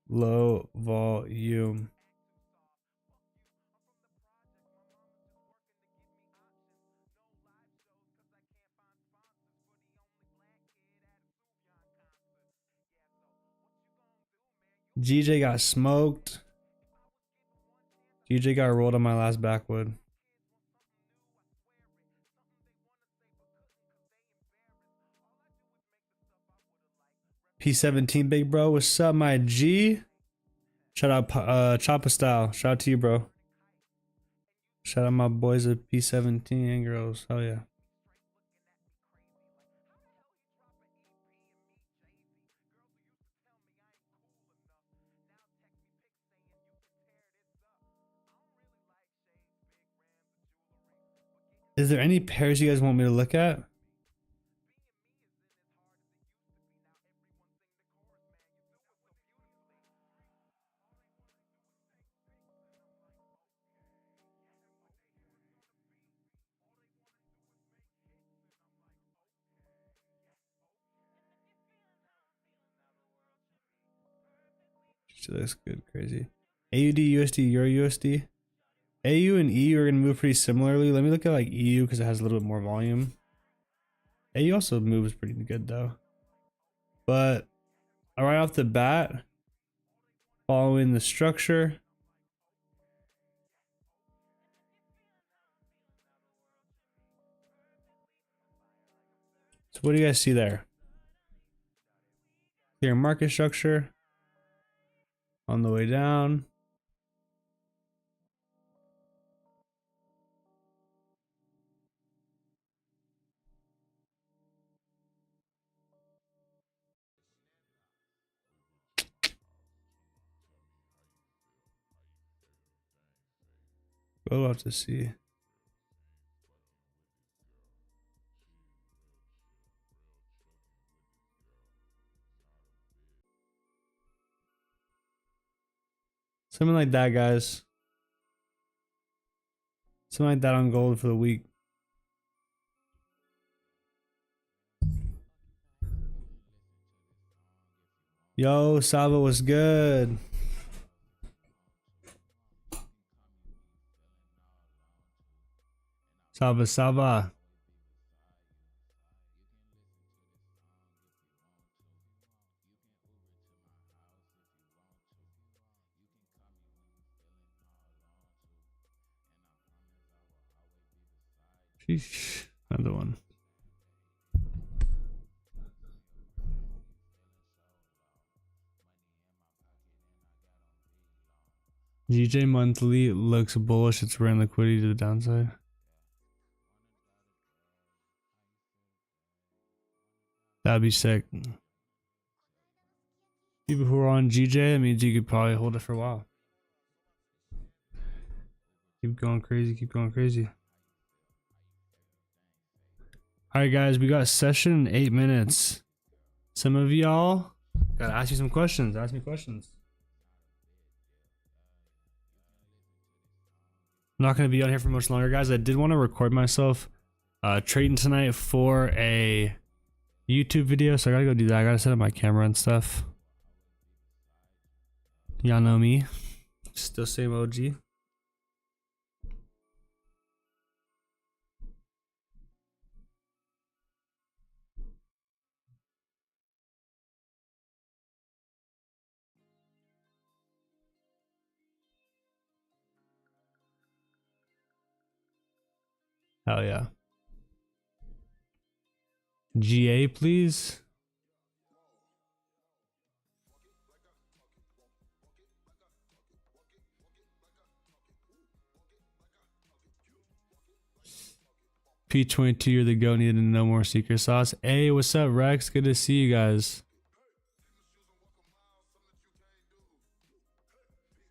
Low volume. GJ got smoked. GJ got rolled on my last backwood. P17 big bro, what's up my G? Shout out Choppa Style. Shout out to you, bro. Shout out my boys at P17 and girls. Hell yeah. Is there any pairs you guys want me to look at? She looks good, crazy. AUD, USD, Euro USD. AU and EU are gonna move pretty similarly. Let me look at like EU because it has a little bit more volume. AU also moves pretty good though. But right off the bat, following the structure, so what do you guys see there? Clear market structure on the way down. We'll have to see. Something like that, guys. Something like that on gold for the week. Yo, Saba was good. Saba, Saba. Sheesh. Another one. GJ monthly looks bullish. It's ran liquidity to the downside. That'd be sick. People who are on GJ, that means you could probably hold it for a while. Keep going crazy, keep going crazy. Alright guys, we got a session in 8 minutes. Some of y'all gotta ask you some questions. Ask me questions. I'm not gonna be on here for much longer, guys. I did want to record myself trading tonight for a YouTube video, so I gotta go do that. I gotta set up my camera and stuff. Y'all know me. Still same OG. Hell yeah. GA, please. P22, you're the GOAT, needed no more secret sauce. Hey, what's up, Rex? Good to see you guys.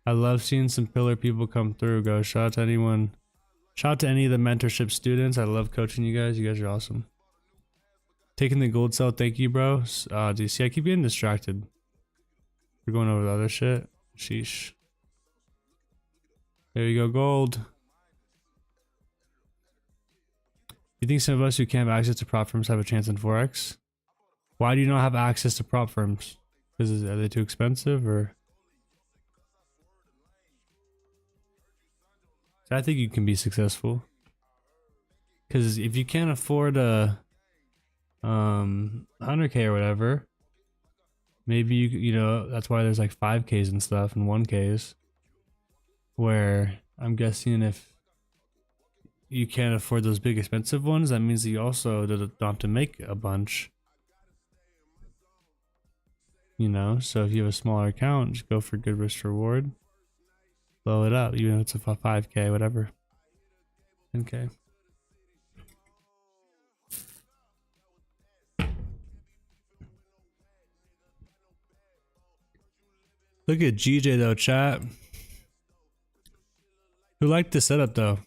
I love seeing some pillar people come through, go. Shout out to anyone. Shout out to any of the mentorship students. I love coaching you guys. You guys are awesome. Taking the gold cell, thank you, bro. Do you see? I keep getting distracted. We're going over the other shit. Sheesh. There you go, gold. You think some of us who can't have access to prop firms have a chance in Forex? Why do you not have access to prop firms? Because are they too expensive, or? I think you can be successful. Because if you can't afford a 100K or whatever, maybe you know, that's why there's like 5Ks and stuff and 1Ks, where I'm guessing if you can't afford those big expensive ones, that means that you also don't have to make a bunch, you know. So if you have a smaller account, just go for good risk reward, blow it up, even if it's a 5K, whatever, 10K. Look at GJ though, chat. Who liked the setup though?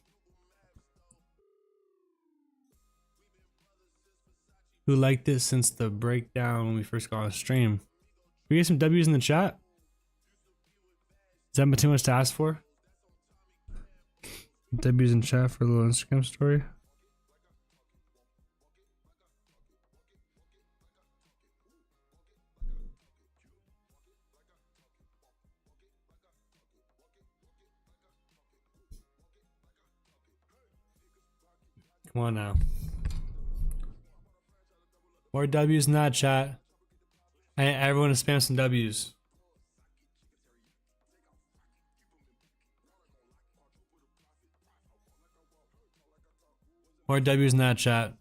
who liked it since the breakdown when we first got on stream. We get some W's in the chat. Is that too much to ask for? W's in chat for a little Instagram story. Come on now. More W's in that chat. And everyone to spam some W's. More W's in that chat.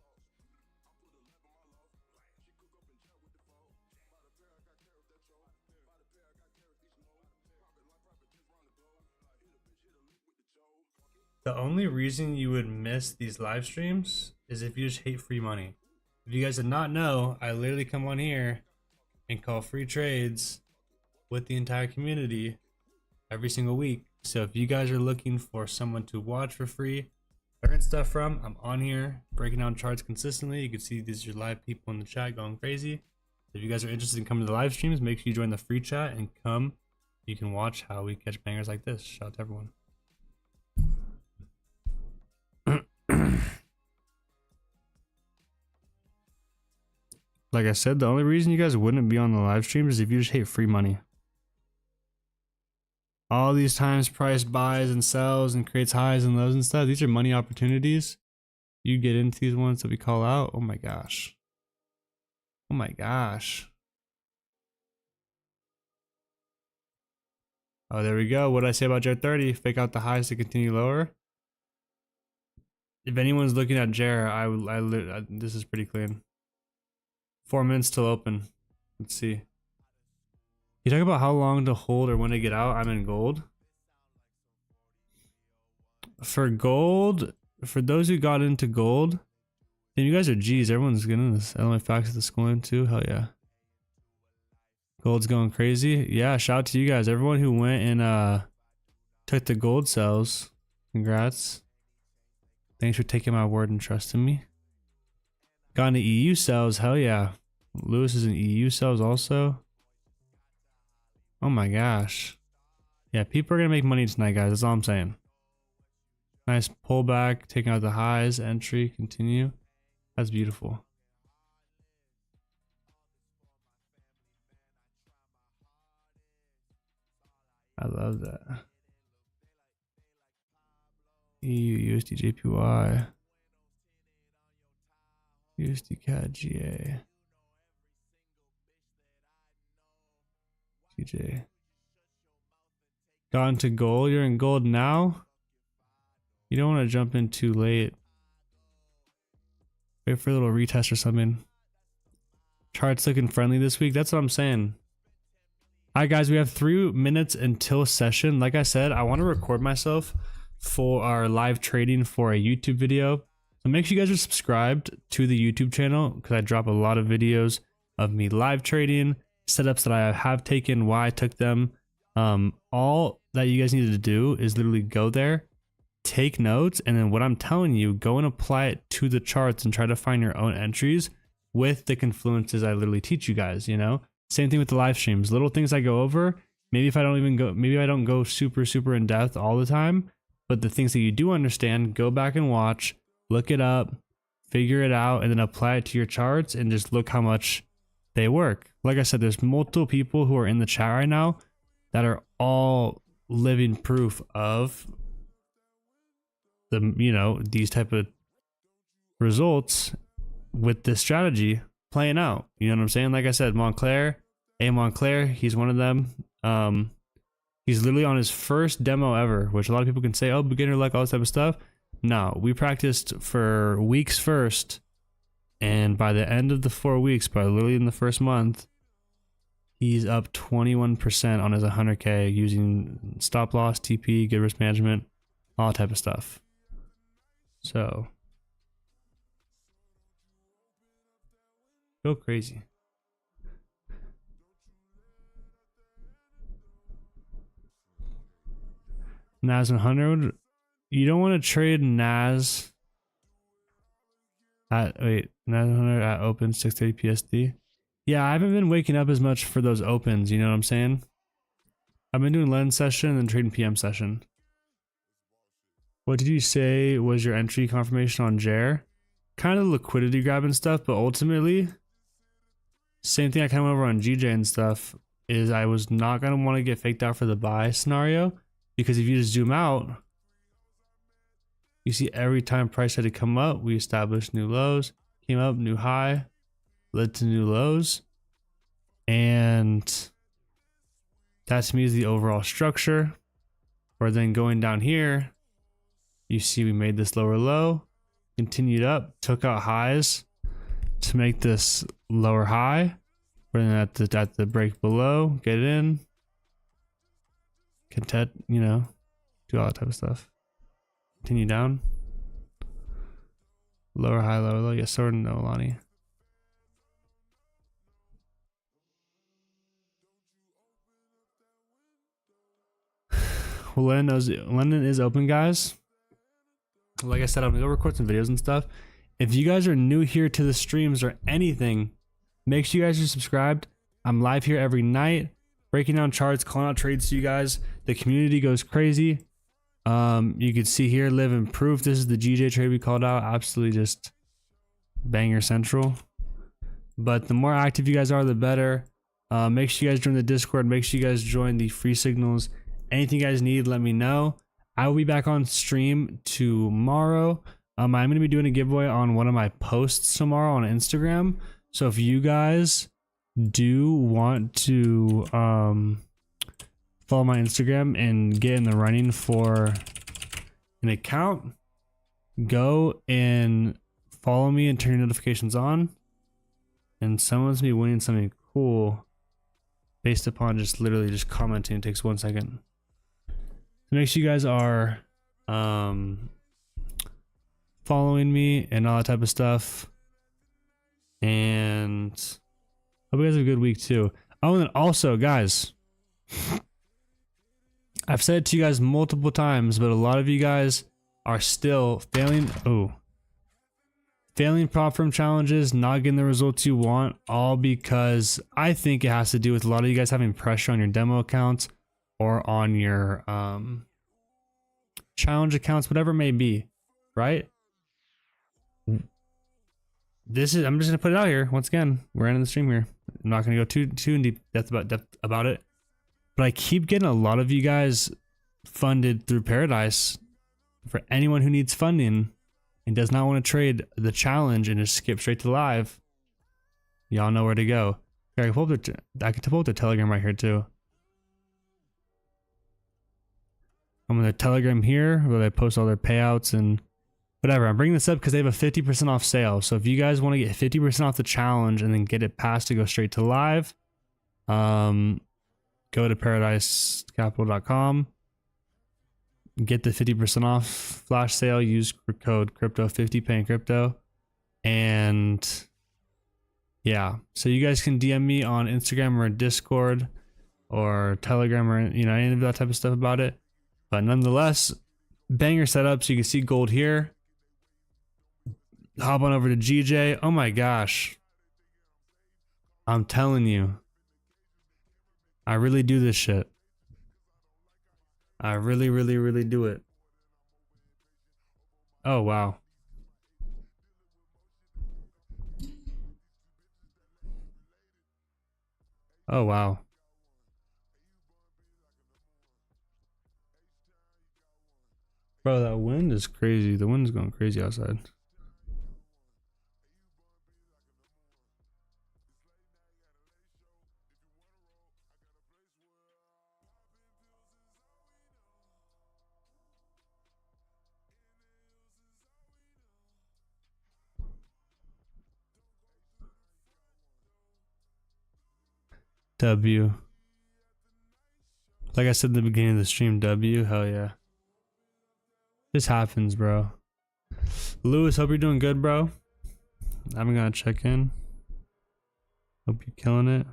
The only reason you would miss these live streams is if you just hate free money. If you guys did not know, I literally come on here and call free trades with the entire community every single week. So if you guys are looking for someone to watch for free, learn stuff from, I'm on here breaking down charts consistently. You can see these are live people in the chat going crazy. If you guys are interested in coming to the live streams, make sure you join the free chat and come. You can watch how we catch bangers like this. Shout out to everyone. Like I said, the only reason you guys wouldn't be on the live stream is if you just hate free money. All these times price buys and sells and creates highs and lows and stuff. These are money opportunities. You get into these ones that we call out. Oh my gosh. Oh my gosh. Oh, there we go. What did I say about JER 30? Fake out the highs to continue lower. If anyone's looking at JER, this is pretty clean. 4 minutes till open. Let's see. You talk about how long to hold or when to get out. I'm in gold. For gold, for those who got into gold, then you guys are G's. Everyone's getting this. LMA facts at the school in too. Hell yeah. Gold's going crazy. Yeah, shout out to you guys. Everyone who went and took the gold sells. Congrats. Thanks for taking my word and trusting me. Got into EU sells. Hell yeah. Lewis is in EU sells also. Oh my gosh. Yeah, people are going to make money tonight, guys. That's all I'm saying. Nice pullback. Taking out the highs. Entry. Continue. That's beautiful. I love that. EU, USD, JPY. USD CAD GA. TJ. Got into gold. You're in gold now. You don't want to jump in too late. Wait for a little retest or something. Charts looking friendly this week. That's what I'm saying. Alright guys, we have 3 minutes until session. Like I said, I want to record myself for our live trading for a YouTube video. So make sure you guys are subscribed to the YouTube channel because I drop a lot of videos of me live trading, setups that I have taken, why I took them. All that you guys need to do is literally go there, take notes, and then what I'm telling you, go and apply it to the charts and try to find your own entries with the confluences I literally teach you guys, you know? Same thing with the live streams. Little things I go over, maybe if I don't even go, maybe I don't go super in depth all the time, but the things that you do understand, go back and watch, look it up, figure it out, and then apply it to your charts and just look how much they work. Like I said, there's multiple people who are in the chat right now that are all living proof of the, you know, these type of results with this strategy playing out. You know what I'm saying? Like I said, Montclair, he's one of them. He's literally on his first demo ever, which a lot of people can say, oh, beginner luck, all this type of stuff. No, we practiced for weeks first, and by the end of the 4 weeks, by literally in the first month, he's up 21% on his 100K using stop loss, TP, good risk management, all type of stuff. So go crazy. NAS 100. You don't want to trade NAS At wait, 900 at open 6:30 PST. Yeah, I haven't been waking up as much for those opens. You know what I'm saying? I've been doing lens session and trading PM session. What did you say was your entry confirmation on JAR? Kind of liquidity grab and stuff, but ultimately, same thing I kind of went over on GJ and stuff, is I was not going to want to get faked out for the buy scenario, because if you just zoom out, you see every time price had to come up, we established new lows, came up, new high, led to new lows, and that to me is the overall structure. Or then going down here, you see we made this lower low, continued up, took out highs to make this lower high. We're then at the break below, get in, content, you know, do all that type of stuff. Continue down, lower high, lower low. Yes, sir. No, Lonnie. Well, London is open, guys. Like I said, I'm gonna go record some videos and stuff. If you guys are new here to the streams or anything, make sure you guys are subscribed. I'm live here every night, breaking down charts, calling out trades to you guys. The community goes crazy. You can see here, live and proof. This is the GJ trade we called out. Absolutely just banger central. But the more active you guys are, the better. Make sure you guys join the Discord. Make sure you guys join the free signals. Anything you guys need, let me know. I will be back on stream tomorrow. I'm going to be doing a giveaway on one of my posts tomorrow on Instagram. So if you guys do want to follow my Instagram and get in the running for an account, go and follow me and turn your notifications on. And someone's gonna be winning something cool based upon just literally just commenting. It takes 1 second. So make sure you guys are following me and all that type of stuff. And hope you guys have a good week too. Oh, and then also, guys, I've said it to you guys multiple times, but a lot of you guys are still failing. Failing prop firm challenges, not getting the results you want, all because I think it has to do with a lot of you guys having pressure on your demo accounts or on your challenge accounts, whatever it may be, right? I'm just gonna put it out here once again. We're ending the stream here. I'm not gonna go too in depth about it, but I keep getting a lot of you guys funded through Paradise. For anyone who needs funding and does not want to trade the challenge and just skip straight to live, y'all know where to go. Here, I can pull up the Telegram right here too. I'm on the Telegram here where they post all their payouts and whatever. I'm bringing this up because they have a 50% off sale. So if you guys want to get 50% off the challenge and then get it passed to go straight to live, go to paradisecapital.com. Get the 50% off flash sale. Use code crypto50, paying crypto. And yeah, so you guys can DM me on Instagram or Discord or Telegram or any of that type of stuff about it. But nonetheless, banger setup. So you can see gold here. Hop on over to GJ. Oh my gosh, I'm telling you, I really do this shit. I really do it. Oh, wow. Oh, wow. Bro, that wind is crazy. The wind is going crazy outside. W. Like I said at the beginning of the stream, W. Hell yeah. This happens, bro. Lewis, hope you're doing good, bro. I'm gonna check in. Hope you're killing it.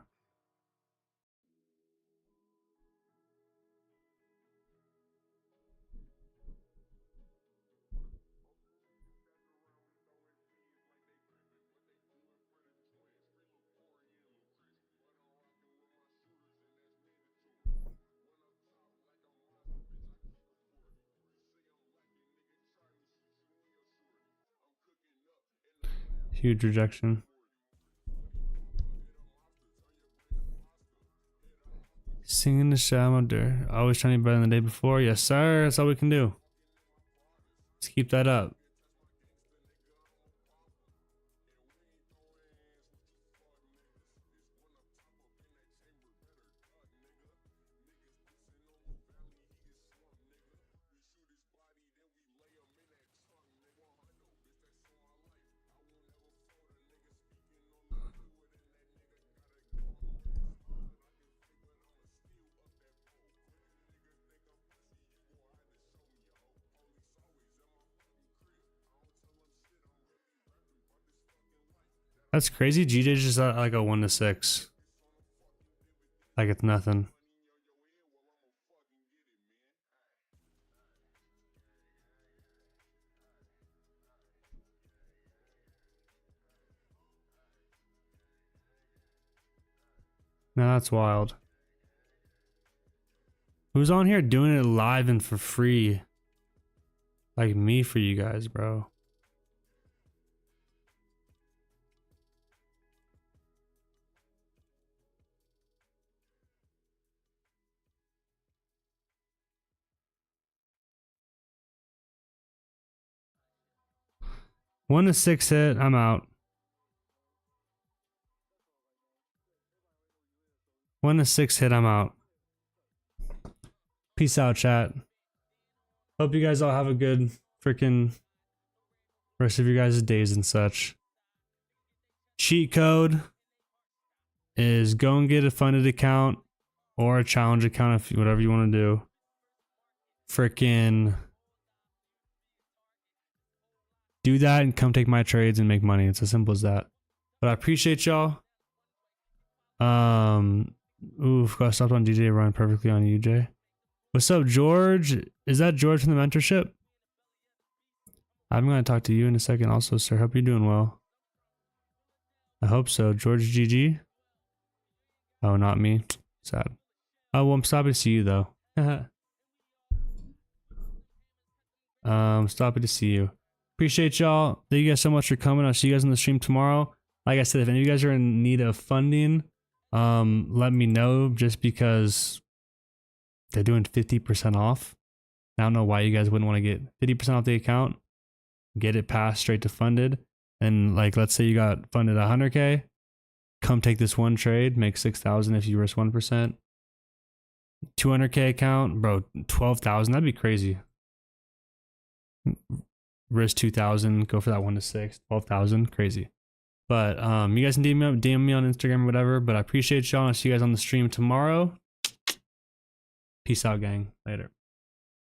Huge rejection. Singing the shower there. Always trying to be better than the day before. Yes, sir. That's all we can do. Let's keep that up. That's crazy. GJ's just at like a 1 to 6. Like it's nothing. No, that's wild. Who's on here doing it live and for free? Like me for you guys, bro. One to 6 hit, I'm out. 1 to 6 hit, I'm out. Peace out, chat. Hope you guys all have a good freaking rest of your guys' days and such. Cheat code is go and get a funded account or a challenge account, if whatever you want to do. Freaking do that and come take my trades and make money. It's as simple as that. But I appreciate y'all. Oof, got stopped on DJ, run perfectly on UJ. What's up, George? Is that George from the mentorship? I'm gonna talk to you in a second also, sir. Hope you're doing well. I hope so. George GG. Oh, not me. Sad. Oh, well, I'm stopping to see you though. Stopping to see you. Appreciate y'all. Thank you guys so much for coming. I'll see you guys on the stream tomorrow. Like I said, if any of you guys are in need of funding, let me know, just because they're doing 50% off. I don't know why you guys wouldn't want to get 50% off the account, get it passed straight to funded. And like, let's say you got funded 100K, come take this one trade, make 6,000 if you risk 1%. 200K account, bro, 12,000. That'd be crazy. Risk 2,000, go for that 1 to 6, 12,000, crazy. But you guys can DM me on Instagram or whatever. But I appreciate y'all. I'll see you guys on the stream tomorrow. Peace out, gang. Later.